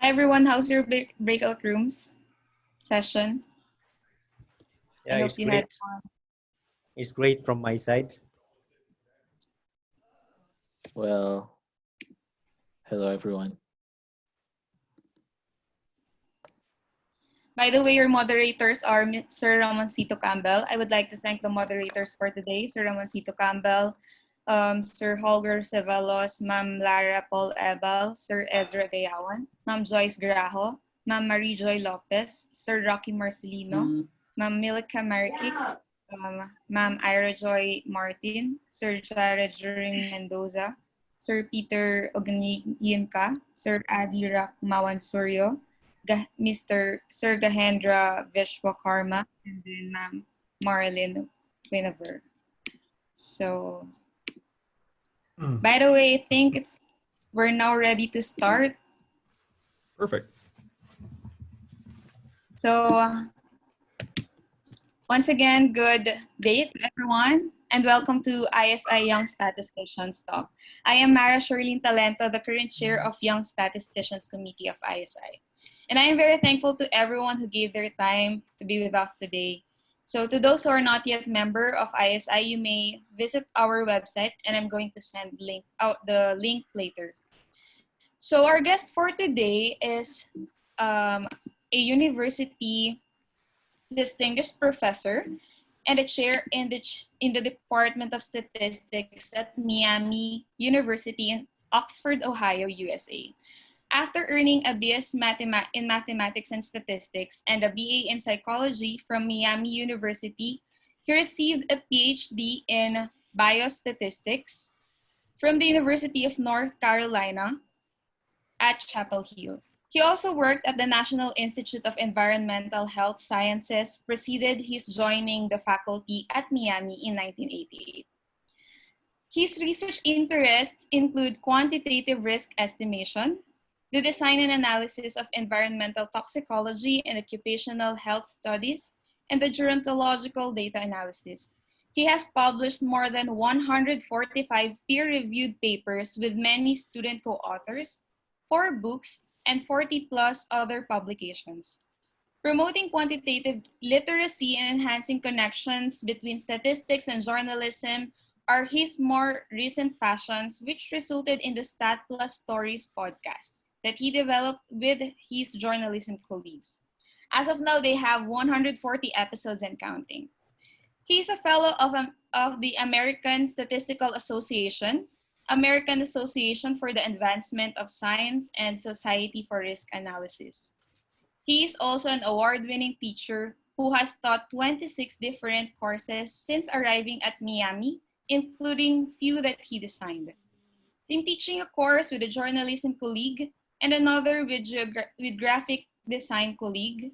Hi everyone, how's your breakout rooms session? Yeah, I hope it's you great. had fun. It's great from my side. Well, hello everyone. By the way, your moderators are Sir Ramoncito Cambel. I would like to thank the moderators for today, Sir Ramoncito Cambel, Sir Holger Cevallos, Ma'am Lara Paul Ebal, Sir Ezra Gayawan, Ma'am Joyce Grajo, Ma'am Joy Lopez, Sir Rocky Marcelino, Ma'am Milica Maricic, Ma'am Ira Joy Martin, Sir Jorim Mendoza, Sir Peter Ogunyinka, Sir Adi Rakhmawan Suryo, Sir Gajendra Vishwakarma, and then Ma'am Marlene Weinauer. So, by the way, I think we're now ready to start. Perfect. So, once again, good day to everyone, and welcome to ISI Young Statisticians Talk. I am Mara Sherlin Talento, the current chair of Young Statisticians Committee of ISI. And I am very thankful to everyone who gave their time to be with us today. So to those who are not yet member of ISI, you may visit our website, and I'm going to send the link later. So our guest for today is a university distinguished professor and a chair in the Department of Statistics at Miami University in Oxford, Ohio, USA. After earning a BS in Mathematics and Statistics and a BA in Psychology from Miami University, he received a PhD in Biostatistics from the University of North Carolina at Chapel Hill. He also worked at the National Institute of Environmental Health Sciences, preceded his joining the faculty at Miami in 1988. His research interests include quantitative risk estimation, the design and analysis of environmental toxicology and occupational health studies, and the gerontological data analysis. He has published more than 145 peer-reviewed papers with many student co-authors, 4 books, and 40 plus other publications. Promoting quantitative literacy and enhancing connections between statistics and journalism are his more recent passions, which resulted in the Stats+Stories podcast that he developed with his journalism colleagues. As of now, they have 140 episodes and counting. He is a fellow of the American Statistical Association, American Association for the Advancement of Science, and Society for Risk Analysis. He is also an award-winning teacher who has taught 26 different courses since arriving at Miami, including few that he designed. In teaching a course with a journalism colleague and another with graphic design colleague,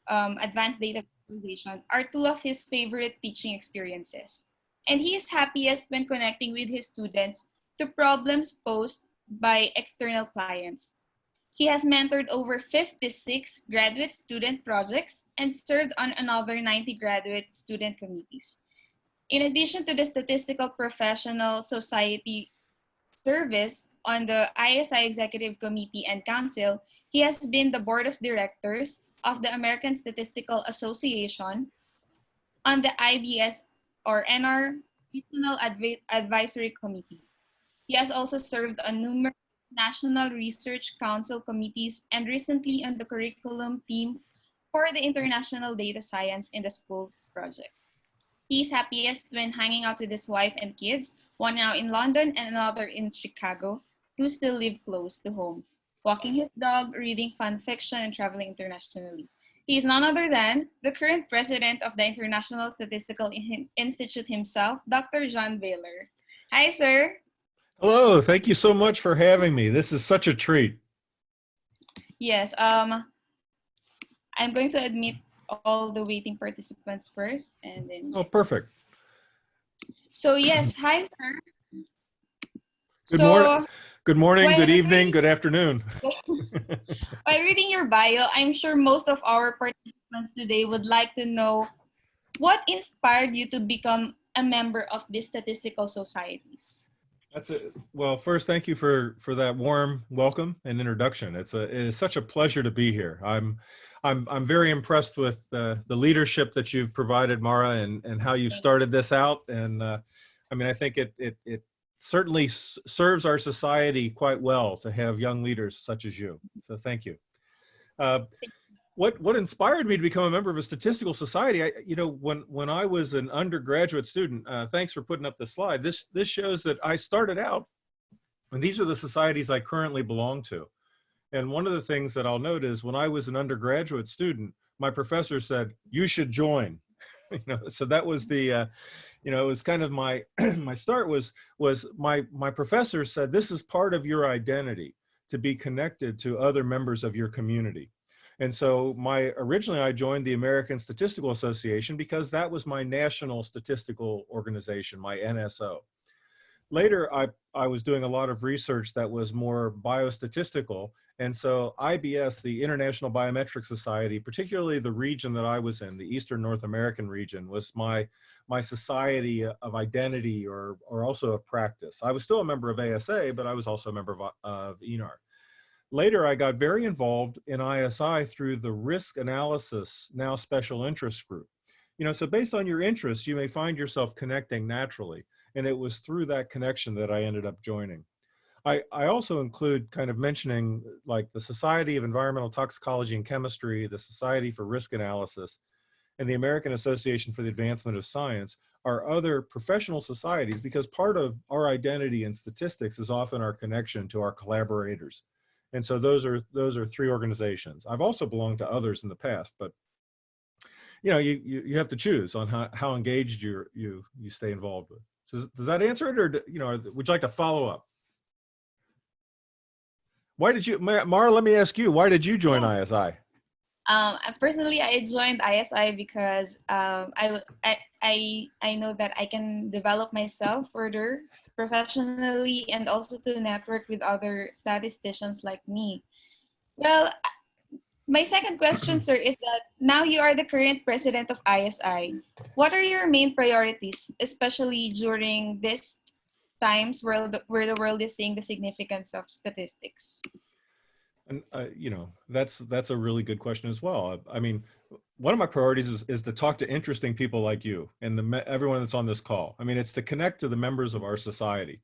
advanced data visualization, are 2 of his favorite teaching experiences. And he is happiest when connecting with his students to problems posed by external clients. He has mentored over 56 graduate student projects and served on another 90 graduate student committees. In addition to the Statistical Professional Society service on the ISI Executive Committee and Council, he has been the Board of Directors of the American Statistical Association, on the IBS or NR Regional Advisory Committee. He has also served on numerous National Research Council committees and recently on the curriculum team for the International Data Science in the Schools project. He's happiest when hanging out with his wife and kids, one now in London and another in Chicago, 2 still live close to home, walking his dog, reading fun fiction, and traveling internationally. He is none other than the current president of the International Statistical Institute himself, Dr. John Baylor. Hi, sir. Hello, thank you so much for having me. This is such a treat. Yes, I'm going to admit all the waiting participants first, and then. Oh, perfect. So yes, hi, sir. Good morning, good evening, good afternoon. By reading your bio, I'm sure most of our participants today would like to know what inspired you to become a member of these statistical societies. That's it. Well, first, thank you for that warm welcome and introduction. It is such a pleasure to be here. I'm very impressed with the leadership that you've provided, Mara, and how you started this out. And I mean, I think it certainly serves our society quite well to have young leaders such as you. So thank you. What inspired me to become a member of a statistical society, when I was an undergraduate student, thanks for putting up the slide. This shows that I started out, and these are the societies I currently belong to. And one of the things that I'll note is when I was an undergraduate student, my professor said, "You should join." So that was the, it was kind of my my start was my professor said, "This is part of your identity to be connected to other members of your community." And so originally I joined the American Statistical Association because that was my national statistical organization, my NSO. Later, I was doing a lot of research that was more biostatistical. And so IBS, the International Biometric Society, particularly the region that I was in, the Eastern North American region, was my society of identity or also of practice. I was still a member of ASA, but I was also a member of ENAR. Later, I got very involved in ISI through the risk analysis, now special interest group. So based on your interests, you may find yourself connecting naturally. And it was through that connection that I ended up joining. I also include kind of mentioning like the Society of Environmental Toxicology and Chemistry, the Society for Risk Analysis, and the American Association for the Advancement of Science are other professional societies because part of our identity in statistics is often our connection to our collaborators. And so those are three organizations. I've also belonged to others in the past, but you have to choose on how engaged you stay involved with. So does that answer it, or would you like to follow up? Why did you, Mara? Let me ask you. Why did you join ISI? Personally, I joined ISI because I know that I can develop myself further professionally and also to network with other statisticians like me. Well, my second question, sir, is that now you are the current president of ISI. What are your main priorities, especially during these times where the world is seeing the significance of statistics? And that's a really good question as well. I mean, one of my priorities is to talk to interesting people like you and everyone that's on this call. I mean, it's to connect to the members of our society.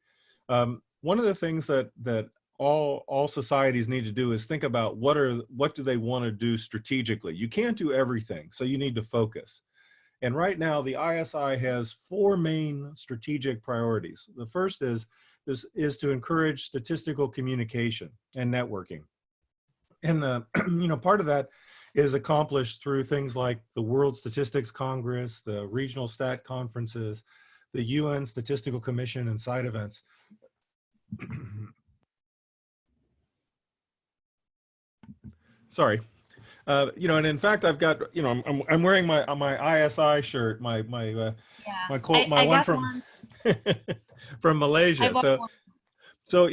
One of the things that all societies need to do is think about what do they want to do strategically. You can't do everything, so you need to focus. And right now, the ISI has four main strategic priorities. The first is to encourage statistical communication and networking. And part of that is accomplished through things like the World Statistics Congress, the regional stat conferences, the UN Statistical Commission, and side events. Sorry. And in fact, I've got, I'm wearing my ISI shirt, my one from from Malaysia. So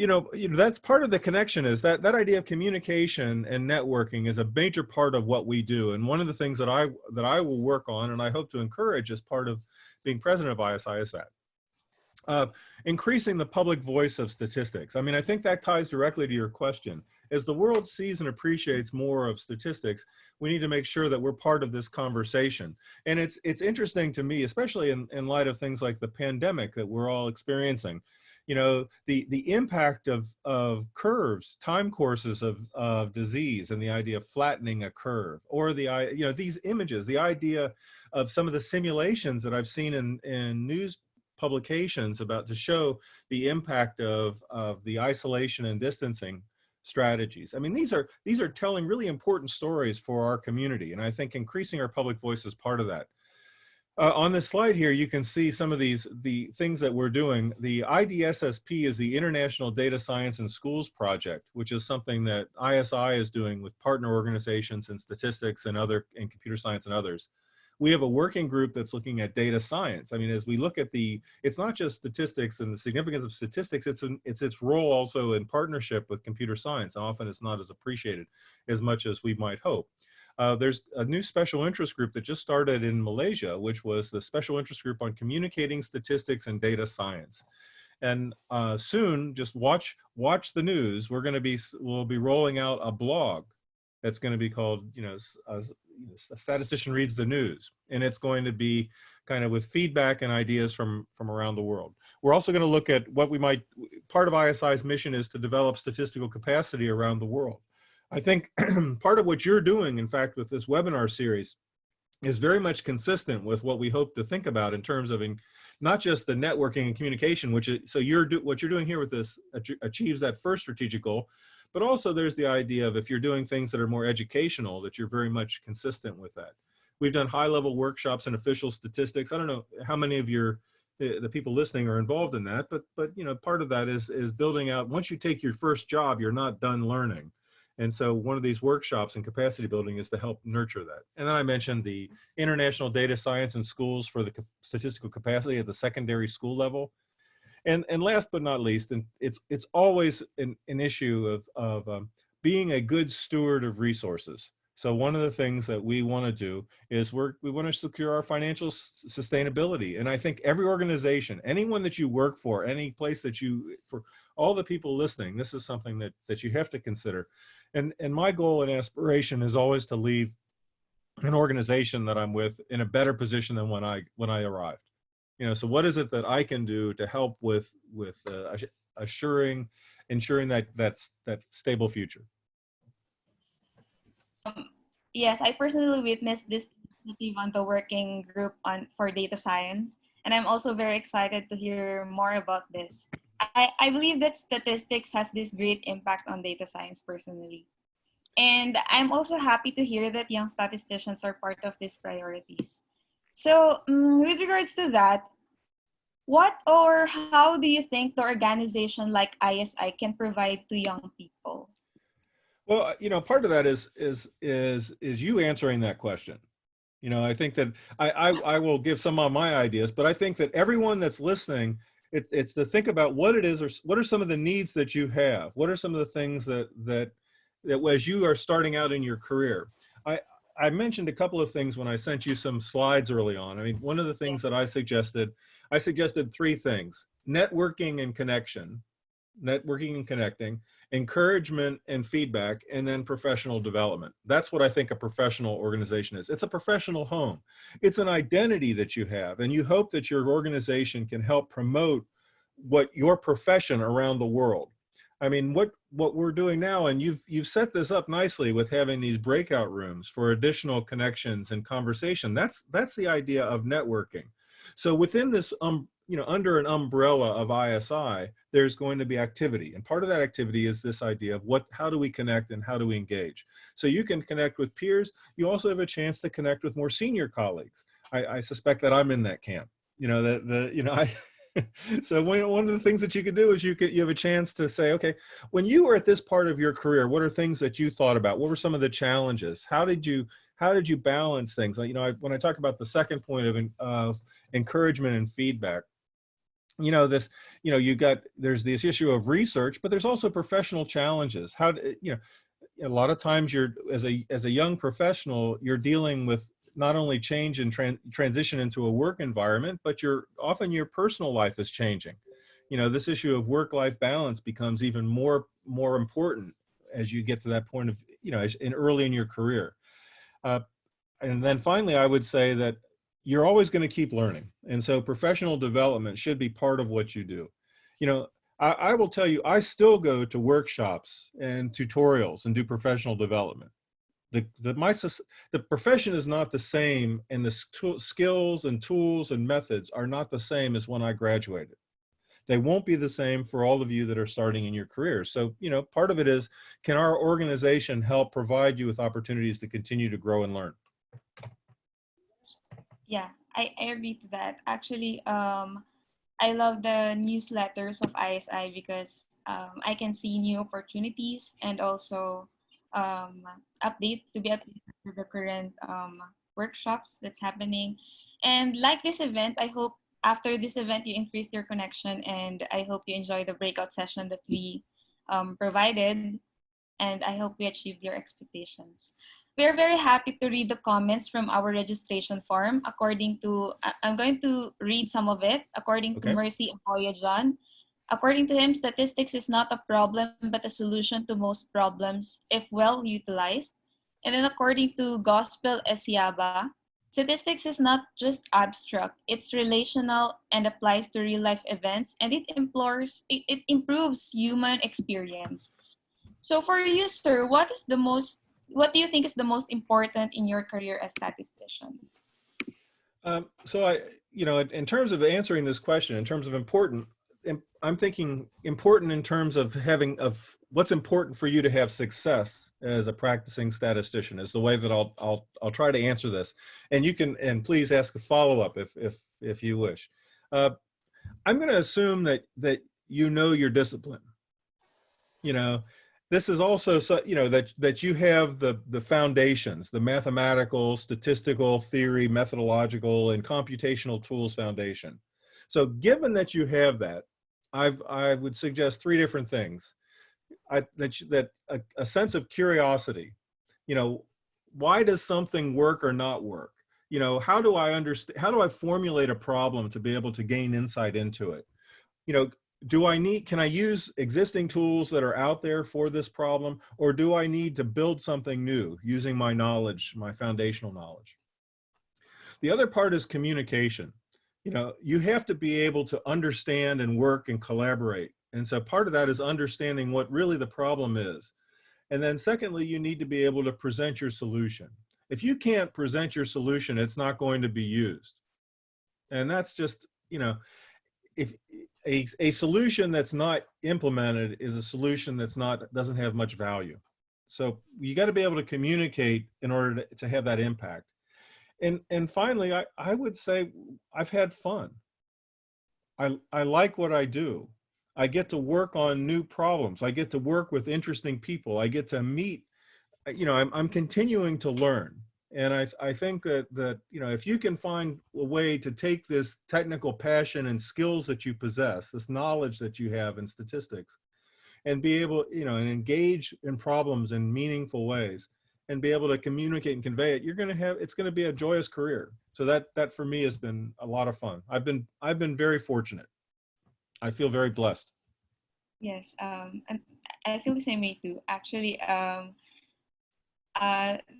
that's part of the connection is that idea of communication and networking is a major part of what we do. And one of the things that I will work on and I hope to encourage as part of being president of ISI is that. Increasing the public voice of statistics. I mean, I think that ties directly to your question. As the world sees and appreciates more of statistics, we need to make sure that we're part of this conversation. And it's interesting to me, especially in light of things like the pandemic that we're all experiencing. The impact of curves, time courses of disease, and the idea of flattening a curve, or these images, the idea of some of the simulations that I've seen in news publications to show the impact of the isolation and distancing strategies. I mean, these are telling really important stories for our community, and I think increasing our public voice is part of that. On this slide here, you can see some of the things that we're doing. The IDSSP is the International Data Science in Schools Project, which is something that ISI is doing with partner organizations in statistics and computer science and others. We have a working group that's looking at data science. I mean, as we look at it's not just statistics and the significance of statistics, it's its role also in partnership with computer science. And often it's not as appreciated as much as we might hope. There's a new special interest group that just started in Malaysia, which was the Special Interest Group on Communicating Statistics and Data Science. And soon, just watch the news. We'll be rolling out a blog that's going to be called, a statistician reads the news, and it's going to be kind of with feedback and ideas from around the world. We're also going to look at what part of ISI's mission is to develop statistical capacity around the world. I think part of what you're doing, in fact, with this webinar series is very much consistent with what we hope to think about in terms of not just the networking and communication, what you're doing here with this achieves that first strategic goal, but also there's the idea of if you're doing things that are more educational, that you're very much consistent with that. We've done high-level workshops in official statistics. I don't know how many of the people listening are involved in that, but part of that is building out. Once you take your first job, you're not done learning. And so one of these workshops in capacity building is to help nurture that. And then I mentioned the International Data Science in Schools for the statistical capacity at the secondary school level. And last but not least, and it's always an issue of being a good steward of resources. So one of the things that we want to do is we want to secure our financial sustainability. And I think every organization, anyone that you work for, any place for all the people listening, this is something that you have to consider. And my goal and aspiration is always to leave an organization that I'm with in a better position than when I arrived. So what is it that I can do to help with ensuring that stable future? Yes, I personally witnessed this initiative on the working group for data science, and I'm also very excited to hear more about this. I believe that statistics has this great impact on data science personally. And I'm also happy to hear that young statisticians are part of these priorities. So with regards to that, what or how do you think the organization like ISI can provide to young people? Well, part of that is you answering that question. I think that I will give some of my ideas, but I think that everyone that's listening, it's to think about what it is, or what are some of the needs that you have? What are some of the things that as you are starting out in your career? I mentioned a couple of things when I sent you some slides early on. I mean, one of the things that I suggested three things: networking and connection, networking and connecting, encouragement and feedback, and then professional development. That's what I think a professional organization is. It's a professional home. It's an identity that you have, and you hope that your organization can help promote your profession around the world. I mean, what we're doing now, and you've set this up nicely with having these breakout rooms for additional connections and conversation. That's the idea of networking. So within this, under an umbrella of ISI, there's going to be activity. And part of that activity is this idea of how do we connect and how do we engage? So you can connect with peers. You also have a chance to connect with more senior colleagues. I suspect that I'm in that camp. So one of the things that you could do is you have a chance to say, okay, when you were at this part of your career, what are things that you thought about? What were some of the challenges? How did you balance things? When I talk about the second point of encouragement and feedback, there's this issue of research, but there's also professional challenges. A lot of times as a young professional, you're dealing with not only change and transition into a work environment, but often your personal life is changing. This issue of work-life balance becomes even more important as you get to that point of, early in your career. And then finally, I would say that you're always going to keep learning. And so professional development should be part of what you do. I will tell you, I still go to workshops and tutorials and do professional development. The profession is not the same, and the skills and tools and methods are not the same as when I graduated. They won't be the same for all of you that are starting in your career. So, part of it is, can our organization help provide you with opportunities to continue to grow and learn? Yeah, I agree to that. Actually, I love the newsletters of ISI because I can see new opportunities and also be updated to the current workshops that's happening. And like this event, I hope after this event you increase your connection, and I hope you enjoy the breakout session that we provided, and I hope we achieved your expectations. We're very happy to read the comments from our registration form. I'm going to read some of it. According to Mercy Apoya John, According to him, statistics is not a problem but a solution to most problems if well utilized. And then according to Gospel Esiaba, statistics is not just abstract, it's relational and applies to real life events, and it improves human experience. So for you, sir, what do you think is the most important in your career as statistician? So in terms of answering this question, in terms of important, I'm thinking important in terms of what's important for you to have success as a practicing statistician is the way that I'll try to answer this. And you can, and please ask a follow-up if you wish. I'm going to assume that you know your discipline. This is also, that you have the foundations, the mathematical, statistical, theory, methodological, and computational tools foundation. So given that you have that, I would suggest three different things. A sense of curiosity. Why does something work or not work? How do I understand? How do I formulate a problem to be able to gain insight into it? Can I use existing tools that are out there for this problem, or do I need to build something new using my knowledge, my foundational knowledge? The other part is communication. You have to be able to understand and work and collaborate. And so part of that is understanding what really the problem is. And then secondly, you need to be able to present your solution. If you can't present your solution, it's not going to be used. And that's just, if a solution that's not implemented is a solution doesn't have much value. So you got to be able to communicate in order to have that impact. And finally, I would say I've had fun. I like what I do. I get to work on new problems. I get to work with interesting people. I get to meet, I'm continuing to learn. And I think that if you can find a way to take this technical passion and skills that you possess, this knowledge that you have in statistics, and be able, and engage in problems in meaningful ways, and be able to communicate and convey it, it's going to be a joyous career. So that for me has been a lot of fun. I've been very fortunate. I feel very blessed. Yes, and I feel the same way too. Actually,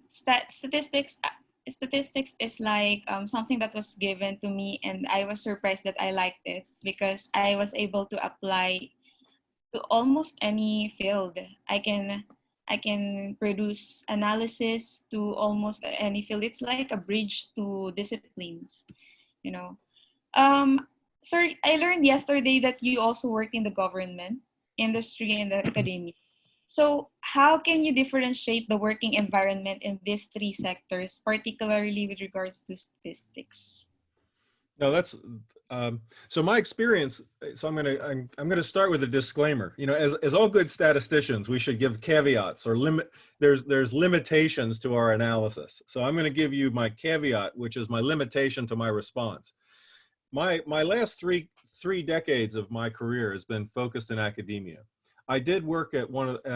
statistics is like something that was given to me, and I was surprised that I liked it because I was able to apply to almost any field. I can produce analysis to almost any field. It's like a bridge to disciplines, Sir, I learned yesterday that you also work in the government, industry, and the academia. So how can you differentiate the working environment in these three sectors, particularly with regards to statistics? No, that's so my experience. So I'm gonna start with a disclaimer. As all good statisticians, we should give caveats or there's limitations to our analysis. So I'm going to give you my caveat, which is my limitation to my response. My last three decades of my career has been focused in academia. I did work at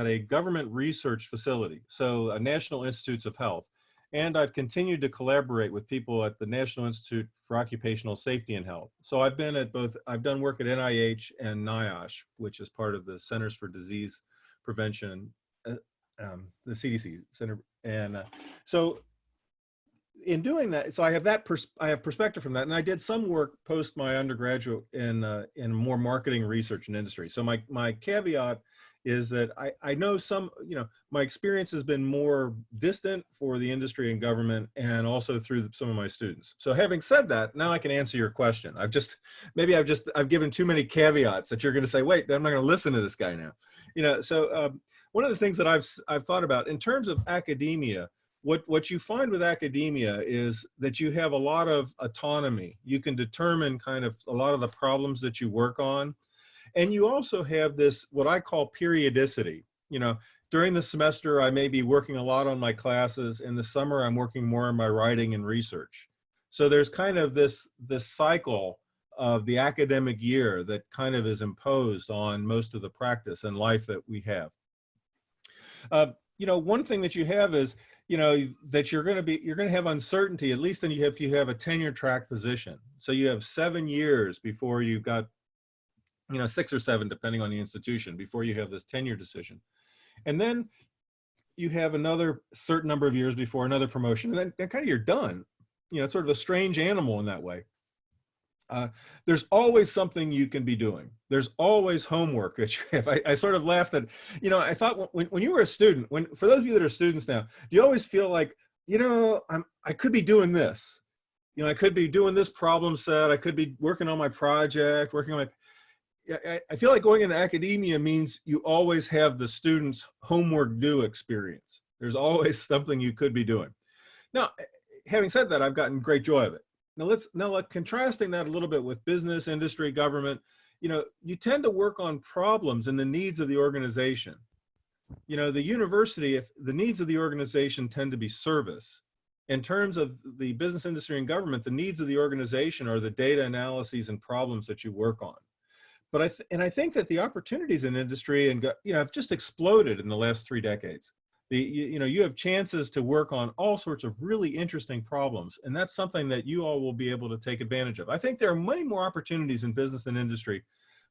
a government research facility, so a National Institutes of Health, and I've continued to collaborate with people at the National Institute for Occupational Safety and Health. So I've been at both. I've done work at NIH and NIOSH, which is part of the Centers for Disease Prevention, the CDC Center, and so. In doing that, so I have perspective from that, and I did some work post my undergraduate in more marketing research and industry. So my caveat is that I know my experience has been more distant for the industry and government, and also through some of my students. So having said that, now I can answer your question. I've given too many caveats that you're going to say, wait, I'm not going to listen to this guy now. So one of the things that I've thought about in terms of academia. What you find with academia is that you have a lot of autonomy. You can determine kind of a lot of the problems that you work on. And you also have this, what I call periodicity. During the semester, I may be working a lot on my classes. In the summer, I'm working more on my writing and research. So there's kind of this cycle of the academic year that kind of is imposed on most of the practice and life that we have. One thing that you have is, that you're going to have uncertainty, at least if you have a tenure track position. So you have 7 years before you've got you know, 6 or 7, depending on the institution, before you have this tenure decision. And then you have another certain number of years before another promotion, and then kind of you're done. You know, it's sort of a strange animal in that way. There's always something you can be doing. There's always homework that you have. I sort of laughed at, you know, I thought when you were a student, for those of you that are students now, do you always feel like, you know, I could be doing this. You know, I could be doing this problem set. I could be working on my project, working on my, I feel like going into academia means you always have the student's homework due experience. There's always something you could be doing. Now, having said that, I've gotten great joy of it. Now contrasting that a little bit with business, industry, government, you know, you tend to work on problems and the needs of the organization. You know, the university, if the needs of the organization tend to be service. In terms of the business, industry, and government, the needs of the organization are the data analyses and problems that you work on. But I think that the opportunities in industry and, you know, have just exploded in the last 3 decades. You know, you have chances to work on all sorts of really interesting problems, and that's something that you all will be able to take advantage of. I think there are many more opportunities in business and industry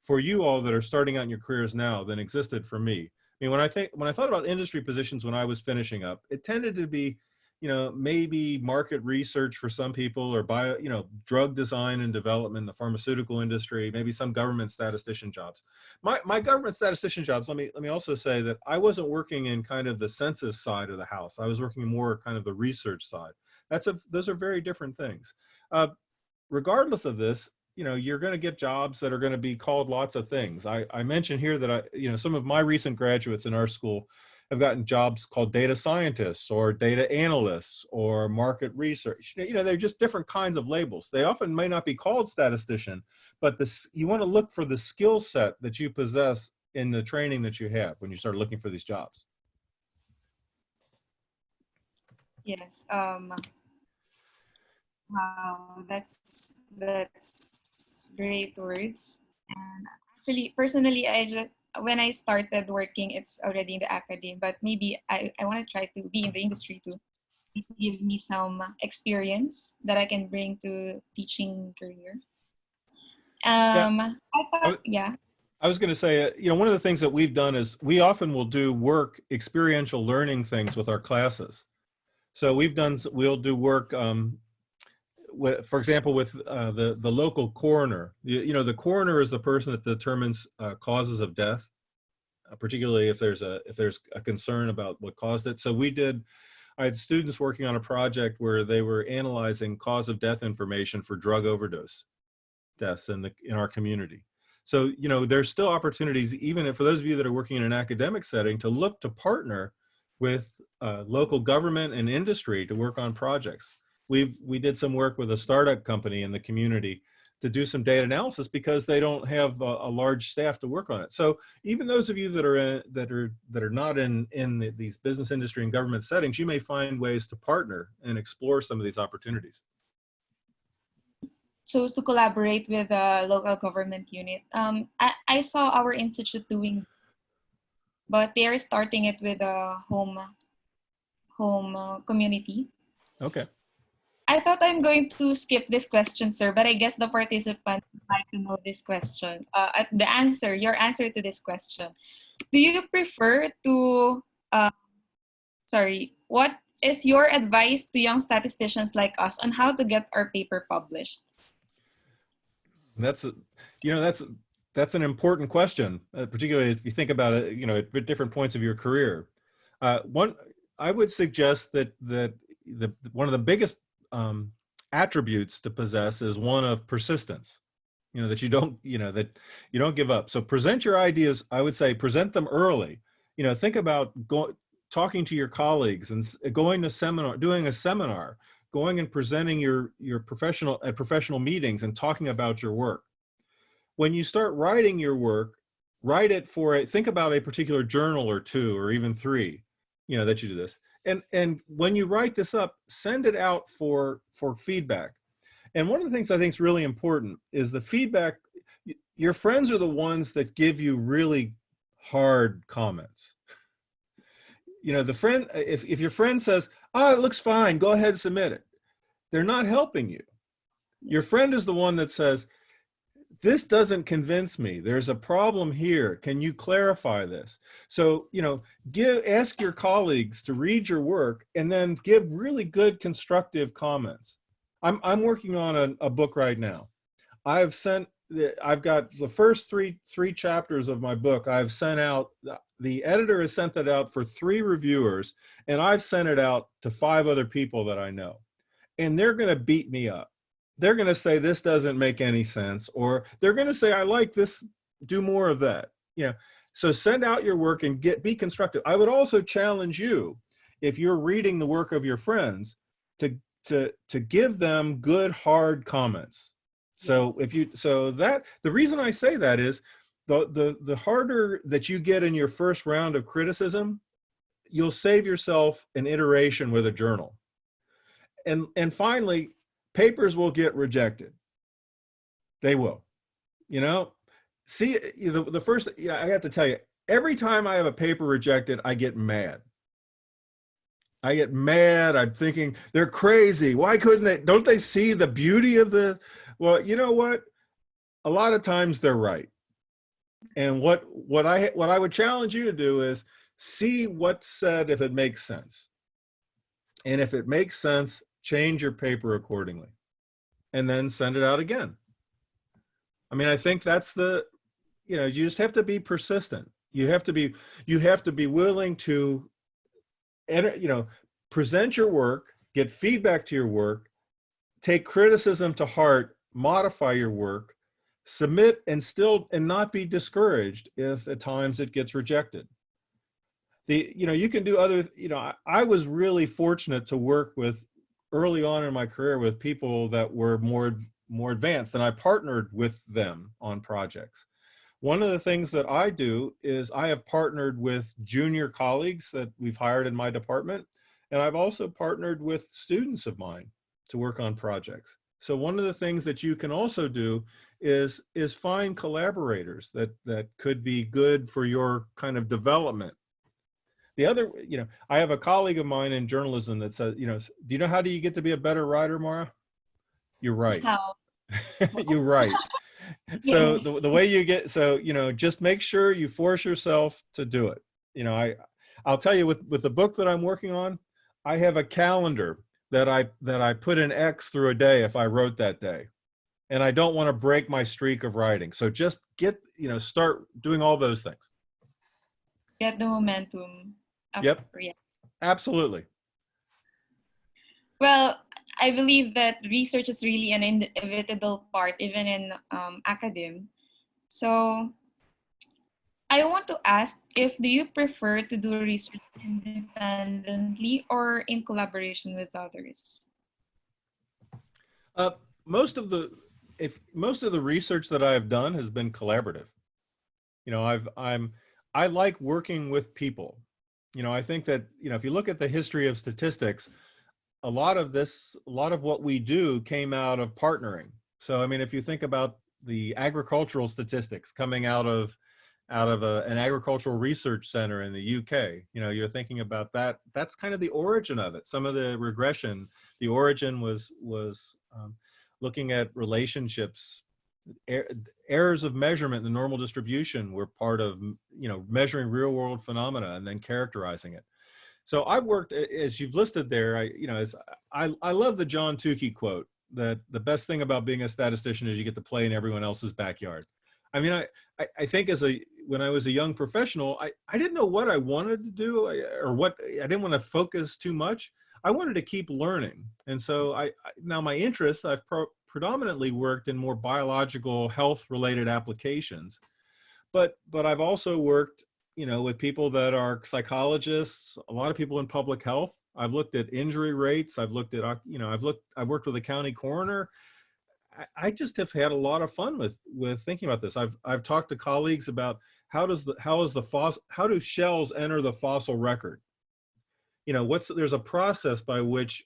for you all that are starting out in your careers now than existed for me. I mean, when I thought about industry positions when I was finishing up, it tended to be, you know, maybe market research for some people, or you know, drug design and development in the pharmaceutical industry, maybe some government statistician jobs. My government statistician jobs, let me also say that I wasn't working in kind of the census side of the house. I was working more kind of the research side. Those are very different things. Regardless of this, you know, you're going to get jobs that are going to be called lots of things. I mentioned here that you know, some of my recent graduates in our school have gotten jobs called data scientists or data analysts or market research. You know, they're just different kinds of labels. They often may not be called statistician, but you want to look for the skill set that you possess in the training that you have when you start looking for these jobs. Yes. Wow, that's great words. And actually, personally, when I started working, it's already in the academy, but maybe I want to try to be in the industry to give me some experience that I can bring to teaching career. I thought, yeah. I was going to say, you know, one of the things that we've done is we often will do experiential learning things with our classes. So we'll do work, for example, with the local coroner. You know, the coroner is the person that determines causes of death, particularly if there's a concern about what caused it. So I had students working on a project where they were analyzing cause of death information for drug overdose deaths in our community. So, you know, there's still opportunities, even for those of you that are working in an academic setting, to look to partner with local government and industry to work on projects. We did some work with a startup company in the community to do some data analysis because they don't have a large staff to work on it. So even those of you that are not in these business, industry, and government settings, you may find ways to partner and explore some of these opportunities. So to collaborate with a local government unit. I saw our institute doing, but they are starting it with a home community. Okay. I thought I'm going to skip this question, sir, but I guess the participants would like to know this question. Your answer to this question. Do you prefer to, what is your advice to young statisticians like us on how to get our paper published? That's an important question, particularly if you think about it, you know, at different points of your career. I would suggest that one of the biggest attributes to possess is one of persistence. You know, that you don't give up. So present your ideas. I would say present them early. You know, think about talking to your colleagues and doing a seminar, going and presenting your professional meetings and talking about your work. When you start writing your work, write it think about a particular journal or 2 or even 3, you know, that you do this. And when you write this up, send it out for feedback. And one of the things I think is really important is the feedback. Your friends are the ones that give you really hard comments. You know, if your friend says, "Oh, it looks fine, go ahead, submit it," they're not helping you. Your friend is the one that says, this doesn't convince me. There's a problem here. Can you clarify this? So, you know, ask your colleagues to read your work and then give really good constructive comments. I'm working on a book right now. I've got the first three chapters of my book. I've sent out, the editor has sent that out for 3 reviewers, and I've sent it out to 5 other people that I know. And they're going to beat me up. They're going to say this doesn't make any sense, or they're going to say, I like this, do more of that. You know, so send out your work and be constructive. I would also challenge you, if you're reading the work of your friends, to give them good, hard comments. So Yes. the reason I say that is the harder that you get in your first round of criticism, you'll save yourself an iteration with a journal. And finally, papers will get rejected. They will. You know, see, the first, I have to tell you, every time I have a paper rejected, I get mad. I'm thinking, they're crazy. Why couldn't they? Don't they see the beauty of the? Well, you know what? A lot of times they're right. And what I would challenge you to do is see what's said if it makes sense. And if it makes sense, change your paper accordingly, and then send it out again. I mean, I think that's you just have to be persistent. You have to be willing to, present your work, get feedback to your work, take criticism to heart, modify your work, submit, and not be discouraged if at times it gets rejected. You can do other, I was really fortunate to work with early on in my career with people that were more advanced, and I partnered with them on projects. One of the things that I do is I have partnered with junior colleagues that we've hired in my department, and I've also partnered with students of mine to work on projects. So one of the things that you can also do is find collaborators that could be good for your kind of development. The other, I have a colleague of mine in journalism that says, do you know how do you get to be a better writer, Mara? You're right. How? You're right. So Yes. the way you get, just make sure you force yourself to do it. I'll tell you with the book that I'm working on, I have a calendar that I put an X through a day if I wrote that day. And I don't want to break my streak of writing. So just start doing all those things. Get the momentum. Yep. Yeah. Absolutely. Well, I believe that research is really an inevitable part, even in academe. So I want to ask, do you prefer to do research independently or in collaboration with others? Most of the research that I've done has been collaborative. I like working with people. I think that, if you look at the history of statistics, a lot of what we do came out of partnering. So, I mean, if you think about the agricultural statistics coming out of an agricultural research center in the UK, you're thinking about that. That's kind of the origin of it. Some of the regression, the origin was looking at relationships. Errors of measurement in the normal distribution were part of, measuring real world phenomena and then characterizing it. So I've worked, as you've listed there, I love the John Tukey quote that the best thing about being a statistician is you get to play in everyone else's backyard. I mean, I think when I was a young professional, I didn't know what I wanted to do or what, I didn't want to focus too much. I wanted to keep learning. And so now my interests, I've predominantly worked in more biological health related applications, but I've also worked, with people that are psychologists, a lot of people in public health. I've looked at injury rates. I've looked at, I've worked with a county coroner. I just have had a lot of fun with thinking about this. I've talked to colleagues about how do shells enter the fossil record? There's a process by which,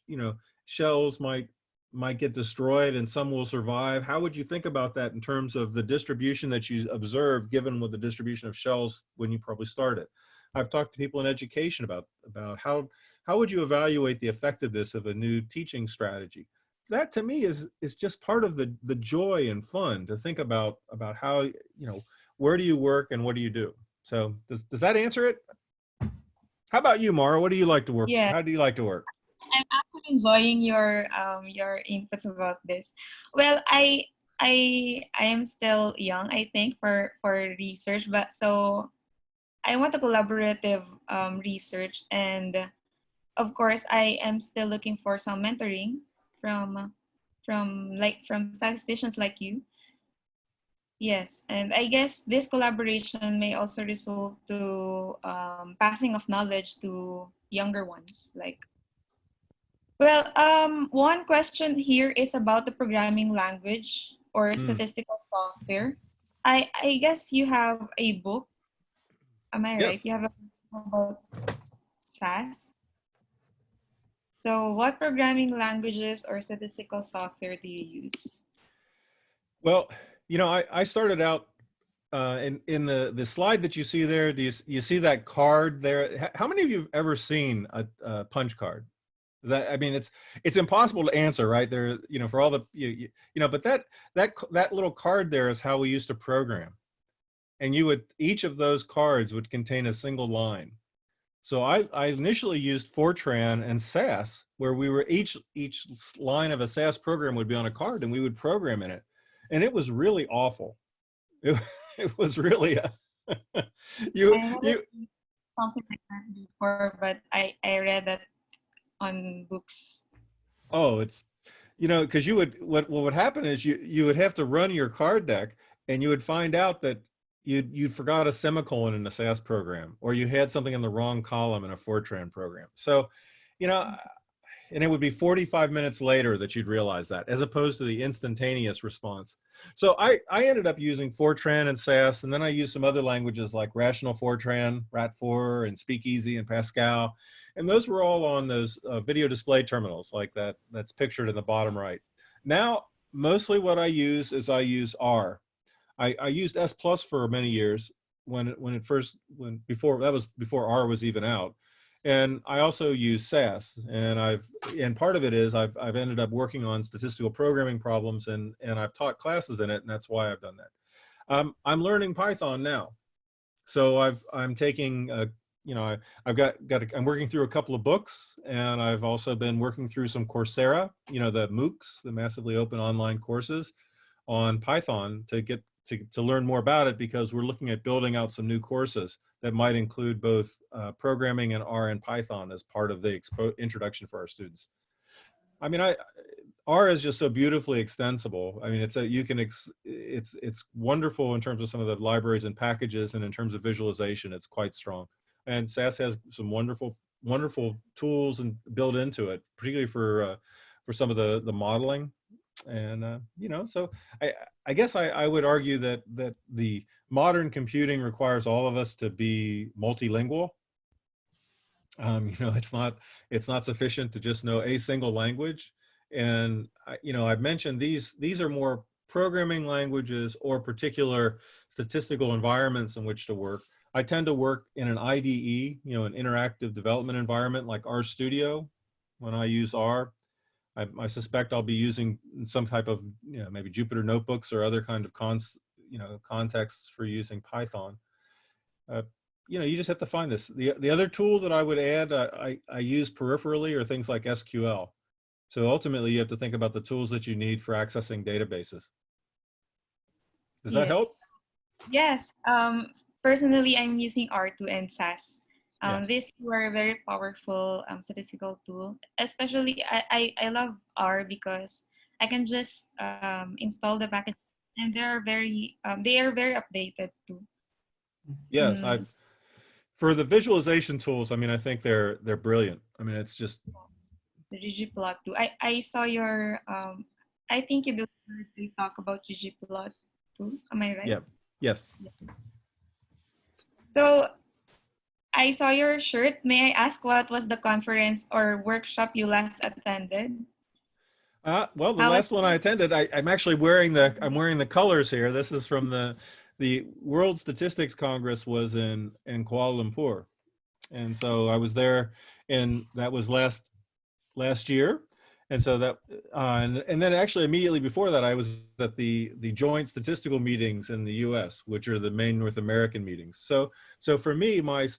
shells might get destroyed and some will survive. How would you think about that in terms of the distribution that you observe, given with the distribution of shells when you probably started? I've talked to people in education about how would you evaluate the effectiveness of a new teaching strategy? that to me is just part of the joy and fun to think about how, where do you work and what do you do? So does that answer it? How about you, Mara? What do you like to work? Yeah. How do you like to work? I'm actually enjoying your inputs about this. Well, I am still young, I think, for research, but so I want a collaborative research, and of course I am still looking for some mentoring from statisticians like you. Yes, and I guess this collaboration may also result to passing of knowledge to younger ones. One question here is about the programming language or statistical software. I guess you have a book. Am I right? Yes. You have a book about SAS. So what programming languages or statistical software do you use? Well, I started out in the slide that you see there. Do you see that card there? How many of you have ever seen a punch card? I mean, it's impossible to answer, right? There, for all the but that little card there is how we used to program, and each of those cards would contain a single line. So I initially used Fortran and SAS, where we were each line of a SAS program would be on a card, and we would program in it, and it was really awful. It was really something like that before, but I read that on books. Oh, it's because what would happen is you would have to run your card deck, and you would find out that you forgot a semicolon in a SAS program, or you had something in the wrong column in a Fortran program. So, and it would be 45 minutes later that you'd realize that, as opposed to the instantaneous response. So I ended up using Fortran and SAS, and then I used some other languages like Rational Fortran, Rat4, and Speakeasy, and Pascal. And those were all on those video display terminals like that's pictured in the bottom right. Now, mostly what I use is R. I used S+ for many years before R was even out. And I also use SAS, and part of it is I've ended up working on statistical programming problems, and I've taught classes in it, and that's why I've done that. I'm learning Python now, so I'm taking I'm working through a couple of books, and I've also been working through some Coursera, the MOOCs, the massively open online courses on Python to learn more about it, because we're looking at building out some new courses that might include both programming and R and Python as part of the introduction for our students. I mean, R is just so beautifully extensible. I mean, it's wonderful in terms of some of the libraries and packages, and in terms of visualization, it's quite strong. And SAS has some wonderful tools and built into it, particularly for some of the modeling. And so I guess I would argue that the modern computing requires all of us to be multilingual. It's not sufficient to just know a single language. And I've mentioned these are more programming languages or particular statistical environments in which to work. I tend to work in an IDE, an interactive development environment like RStudio when I use R. I suspect I'll be using some type of, maybe Jupyter notebooks or other kind of contexts for using Python. You just have to find this. The other tool that I would add, I use peripherally, are things like SQL. So ultimately, you have to think about the tools that you need for accessing databases. Does that help? Yes. Personally, I'm using R2 and SAS. Yeah. These two are very powerful statistical tool. Especially, I love R because I can just install the package, and they are very updated too. Yes, for the visualization tools, I mean, I think they're brilliant. I mean, it's just the ggplot too. I saw your I think you talk about ggplot too. Am I right? Yeah. Yes. So I saw your shirt. May I ask what was the conference or workshop you last attended? Well, the last one I attended, I'm actually wearing the colors here. This is from the World Statistics Congress was in Kuala Lumpur, and so I was there, and that was last year, And so that, and then actually immediately before that, I was at the joint statistical meetings in the U.S., which are the main North American meetings. So for me, my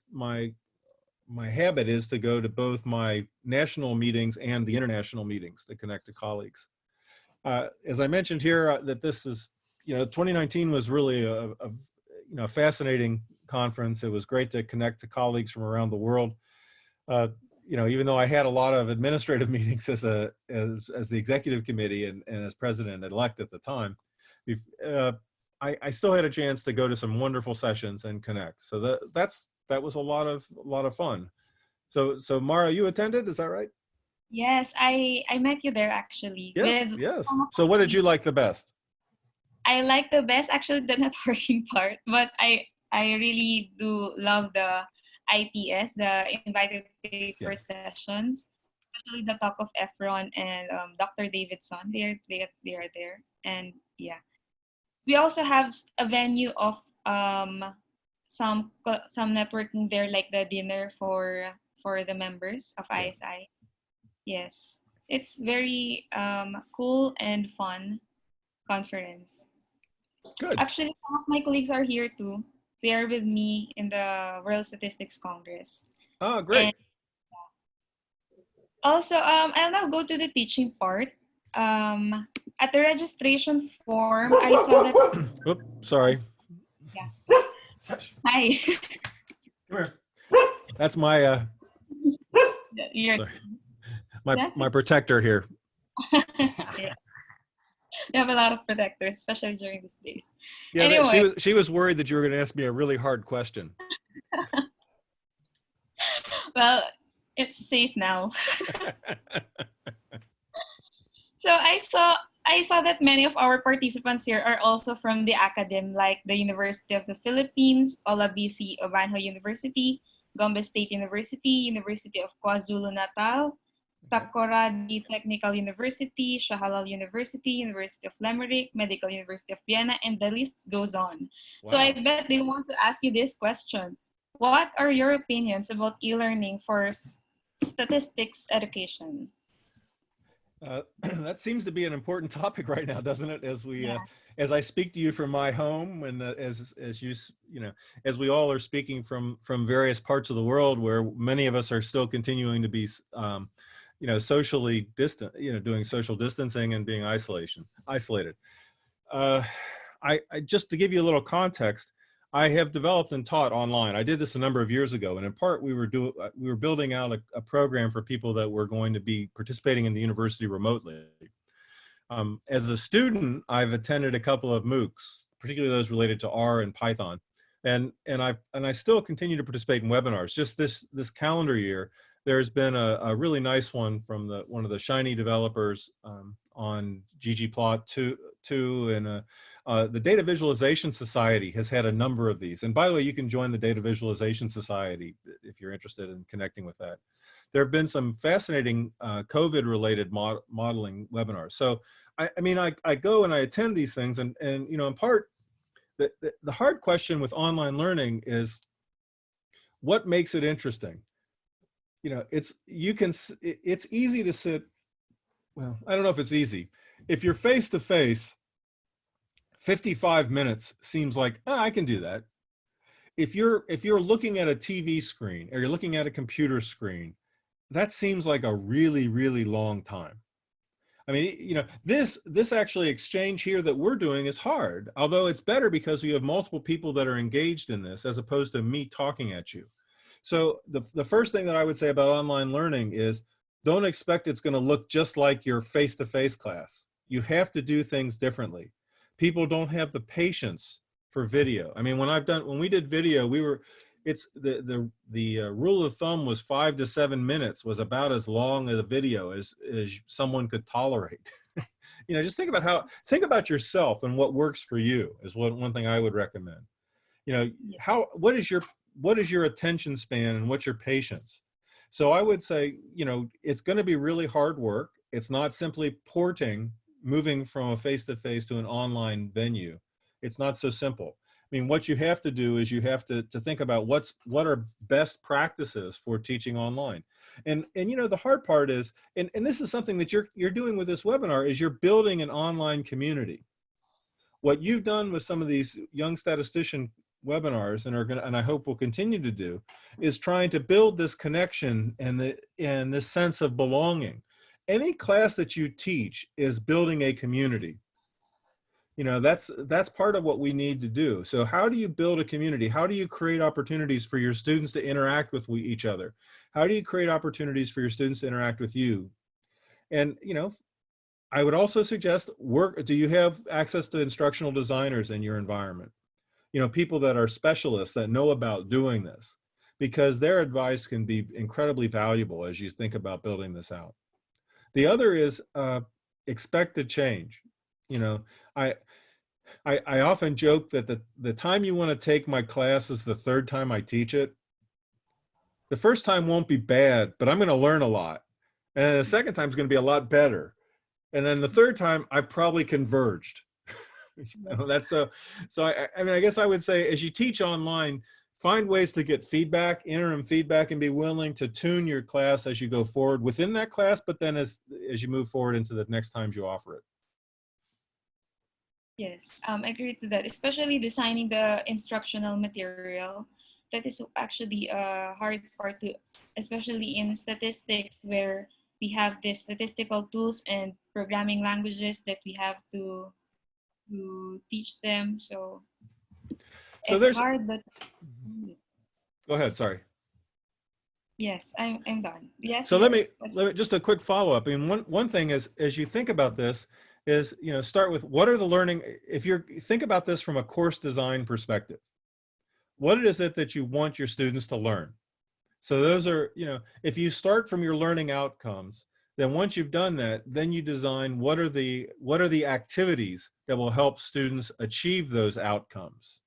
habit is to go to both my national meetings and the international meetings to connect to colleagues. As I mentioned here, that this is, 2019 was really a fascinating conference. It was great to connect to colleagues from around the world. Even though I had a lot of administrative meetings as the executive committee and as president-elect at the time, I still had a chance to go to some wonderful sessions and connect. So that was a lot of fun. So Mara, you attended, is that right? Yes, I met you there actually. Yes, yes. So what did you like the best? I like the best actually the networking part, but I really do love the IPS, the invited paper sessions, especially the talk of Efron and Dr. Davidson. They are there, and yeah, we also have a venue of some networking there, like the dinner for the members of ISI. Yes, it's very cool and fun conference. Good. Actually, some of my colleagues are here too. They are with me in the World Statistics Congress. Oh, great. And also, I'll now go to the teaching part. At the registration form, I saw that. Oops, sorry. Yeah. Hi. Come here. That's my Sorry. my protector here. Yeah. We have a lot of protectors, especially during these days. Yeah, anyway, she was worried that you were going to ask me a really hard question. Well, it's safe now. So I saw that many of our participants here are also from the academe, like the University of the Philippines, Olabisi Obanjo University, Gombe State University, University of KwaZulu-Natal, Takoradi Technical University, Shahalal University, University of Limerick, Medical University of Vienna, and the list goes on. Wow. So I bet they want to ask you this question. What are your opinions about e-learning for statistics education? That seems to be an important topic right now, doesn't it? As we, as I speak to you from my home, and as you, as we all are speaking from various parts of the world, where many of us are still continuing to be, socially distant, doing social distancing and being isolated. I just to give you a little context, I have developed and taught online. I did this a number of years ago, and in part we were building out a program for people that were going to be participating in the university remotely. As a student, I've attended a couple of MOOCs, particularly those related to R and Python, and I still continue to participate in webinars. Just this calendar year, there's been a really nice one from one of the Shiny developers on ggplot 2 and the Data Visualization Society has had a number of these. And by the way, you can join the Data Visualization Society if you're interested in connecting with that. There have been some fascinating COVID-related modeling webinars. So I go and I attend these things, and in part, the hard question with online learning is what makes it interesting. It's easy to sit. Well, I don't know if it's easy. If you're face to face, 55 minutes seems like, I can do that. If you're looking at a TV screen or you're looking at a computer screen, that seems like a really, really long time. I mean, this actually exchange here that we're doing is hard, although it's better because you have multiple people that are engaged in this as opposed to me talking at you. So the first thing that I would say about online learning is don't expect it's going to look just like your face-to-face class. You have to do things differently. People don't have the patience for video. I mean, when we did video, it's the rule of thumb was 5 to 7 minutes was about as long as a video as someone could tolerate. Just think about yourself and what works for you is one thing I would recommend. What is your attention span and what's your patience? So I would say, it's going to be really hard work. It's not simply moving from a face-to-face to an online venue. It's not so simple. mean, what you have to do is you have to think about what are best practices for teaching online. And you know, the hard part is, and this is something that you're doing with this webinar, is you're building an online community. What you've done with some of these young statistician webinars, and I hope will continue to do, is trying to build this connection and this sense of belonging. Any class that you teach is building a community. You know, that's part of what we need to do. So how do you build a community? How do you create opportunities for your students to interact with each other? How do you create opportunities for your students to interact with you? And, you know, I would also suggest do you have access to instructional designers in your environment? You know, people that are specialists that know about doing this, because their advice can be incredibly valuable as you think about building this out. The other is expected change. You know, I often joke that the time you want to take my class is the third time I teach it. The first time won't be bad, but I'm going to learn a lot. And the second time is going to be a lot better. And then the third time I've probably converged. You know, that's so I mean, I guess I would say, as you teach online, find ways to get feedback, interim feedback, and be willing to tune your class as you go forward within that class, but then as you move forward into the next times you offer it. Yes, I agree to that, especially designing the instructional material. That is actually a hard part to, especially in statistics, where we have the statistical tools and programming languages that we have to teach them. So it's hard, but go ahead. Sorry. Yes, I'm done. Yes. So yes. let me just a quick follow up. I mean, one thing is, as you think about this, is, you know, start with what are the learning. If you think about this from a course design perspective, what is it that you want your students to learn? So those are, you know, if you start from your learning outcomes, then once you've done that, then you design what are the activities that will help students achieve those outcomes.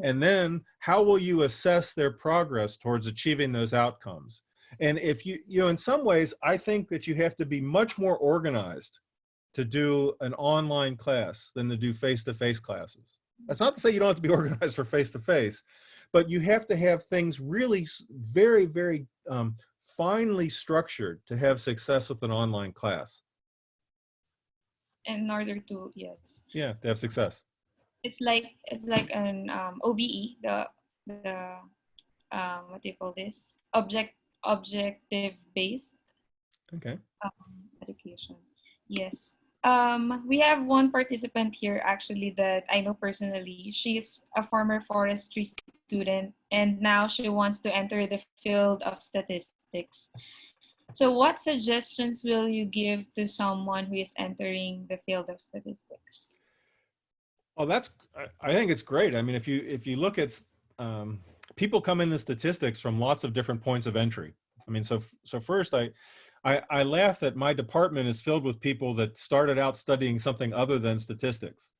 And then how will you assess their progress towards achieving those outcomes? And if you know, in some ways, I think that you have to be much more organized to do an online class than to do face-to-face classes. That's not to say you don't have to be organized for face-to-face, but you have to have things really very, very finely structured to have success with an online class. In order to, yes. Yeah, to have success. It's like an OBE, the what do you call this? Objective based. Okay. Education. Yes. We have one participant here actually that I know personally. She's a former forestry student and now she wants to enter the field of statistics. So what suggestions will you give to someone who is entering the field of statistics? Oh, I think it's great. I mean, if you look at people come into statistics from lots of different points of entry. I mean, so first I laugh that my department is filled with people that started out studying something other than statistics.